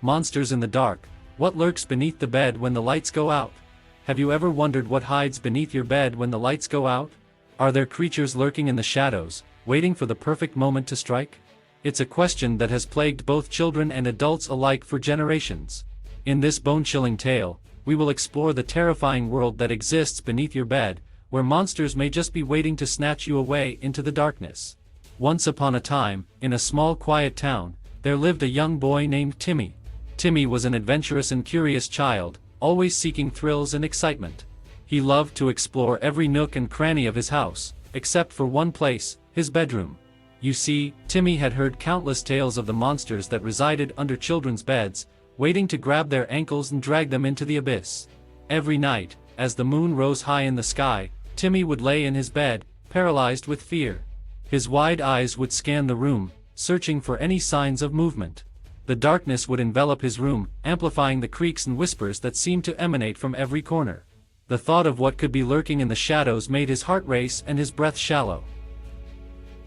Monsters in the dark. What lurks beneath the bed when the lights go out? Have you ever wondered what hides beneath your bed when the lights go out? Are there creatures lurking in the shadows, waiting for the perfect moment to strike? It's a question that has plagued both children and adults alike for generations. In this bone-chilling tale, we will explore the terrifying world that exists beneath your bed, where monsters may just be waiting to snatch you away into the darkness. Once upon a time, in a small quiet town, there lived a young boy named Timmy. Timmy was an adventurous and curious child, always seeking thrills and excitement. He loved to explore every nook and cranny of his house, except for one place, his bedroom. You see, Timmy had heard countless tales of the monsters that resided under children's beds, waiting to grab their ankles and drag them into the abyss. Every night, as the moon rose high in the sky, Timmy would lay in his bed, paralyzed with fear. His wide eyes would scan the room, searching for any signs of movement. The darkness would envelop his room, amplifying the creaks and whispers that seemed to emanate from every corner. The thought of what could be lurking in the shadows made his heart race and his breath shallow.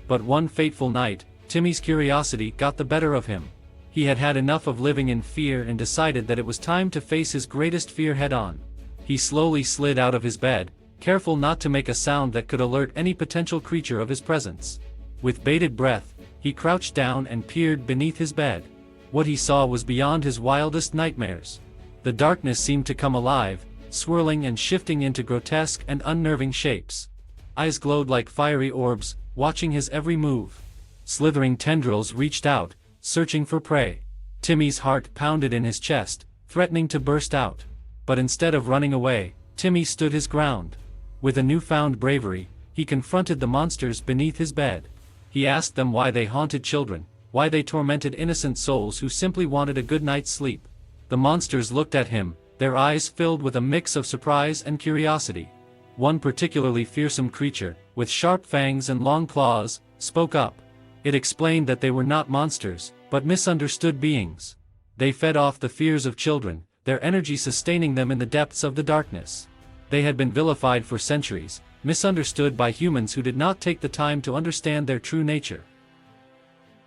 But one fateful night, Timmy's curiosity got the better of him. He had had enough of living in fear and decided that it was time to face his greatest fear head-on. He slowly slid out of his bed, careful not to make a sound that could alert any potential creature of his presence. With bated breath, he crouched down and peered beneath his bed. What he saw was beyond his wildest nightmares. The darkness seemed to come alive, swirling and shifting into grotesque and unnerving shapes. Eyes glowed like fiery orbs, watching his every move. Slithering tendrils reached out, searching for prey. Timmy's heart pounded in his chest, threatening to burst out. But instead of running away, Timmy stood his ground. With a newfound bravery, he confronted the monsters beneath his bed. He asked them why they haunted children, why they tormented innocent souls who simply wanted a good night's sleep. The monsters looked at him, their eyes filled with a mix of surprise and curiosity. One particularly fearsome creature, with sharp fangs and long claws, spoke up. It explained that they were not monsters, but misunderstood beings. They fed off the fears of children, their energy sustaining them in the depths of the darkness. They had been vilified for centuries, misunderstood by humans who did not take the time to understand their true nature.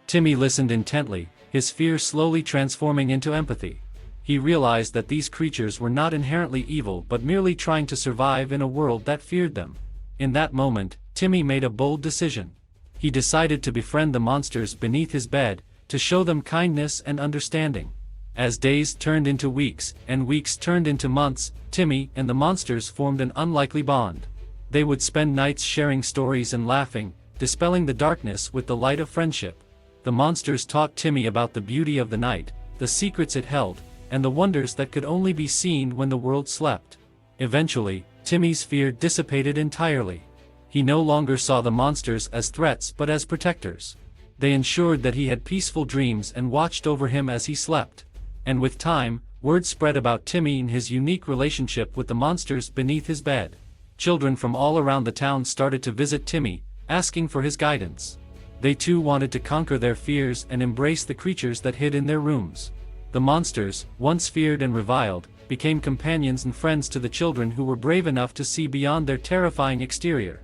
Timmy listened intently, his fear slowly transforming into empathy. He realized that these creatures were not inherently evil but merely trying to survive in a world that feared them. In that moment, Timmy made a bold decision. He decided to befriend the monsters beneath his bed, to show them kindness and understanding. As days turned into weeks, and weeks turned into months, Timmy and the monsters formed an unlikely bond. They would spend nights sharing stories and laughing, dispelling the darkness with the light of friendship. The monsters taught Timmy about the beauty of the night, the secrets it held, and the wonders that could only be seen when the world slept. Eventually, Timmy's fear dissipated entirely. He no longer saw the monsters as threats but as protectors. They ensured that he had peaceful dreams and watched over him as he slept. And with time, word spread about Timmy and his unique relationship with the monsters beneath his bed. Children from all around the town started to visit Timmy, asking for his guidance. They too wanted to conquer their fears and embrace the creatures that hid in their rooms. The monsters, once feared and reviled, became companions and friends to the children who were brave enough to see beyond their terrifying exterior.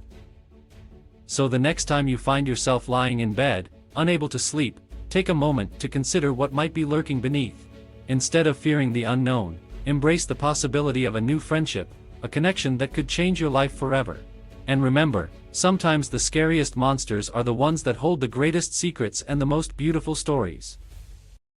So the next time you find yourself lying in bed, unable to sleep, take a moment to consider what might be lurking beneath. Instead of fearing the unknown, embrace the possibility of a new friendship, a connection that could change your life forever. And remember, sometimes the scariest monsters are the ones that hold the greatest secrets and the most beautiful stories.